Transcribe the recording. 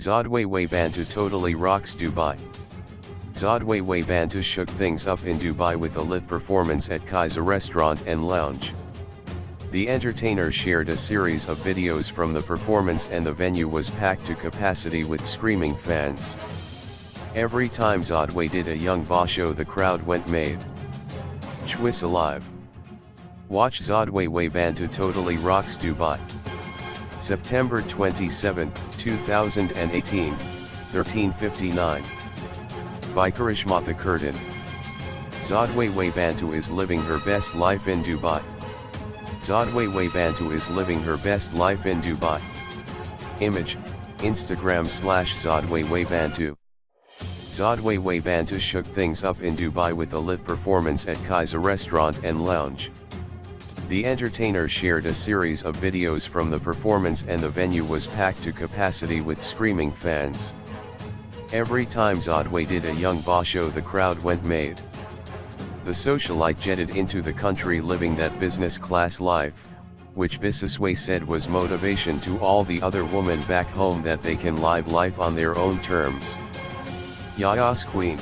Zodwa Wabantu totally rocks Dubai. Zodwa Wabantu shook things up in Dubai with a lit performance at Kiza Restaurant and Lounge. The entertainer shared a series of videos from the performance and the venue was packed to capacity with screaming fans. Every time Zodwa did a young vosho the crowd went mad. Swiss alive. Watch Zodwa Wabantu totally rocks Dubai. September 27, 2018, 13:59. By Karishmatha Kurdan. Zodwa Wabantu is living her best life in Dubai. Zodwa Wabantu is living her best life in Dubai. Image, Instagram/Zodwa Wabantu. Zodwa Wabantu shook things up in Dubai with a lit performance at Kiza Restaurant and Lounge. The entertainer shared a series of videos from the performance and the venue was packed to capacity with screaming fans. Every time Zodwa did a young vosho the crowd went mad. The socialite jetted into the country living that business class life, which Bisesway said was motivation to all the other women back home that they can live life on their own terms. Yas Queen.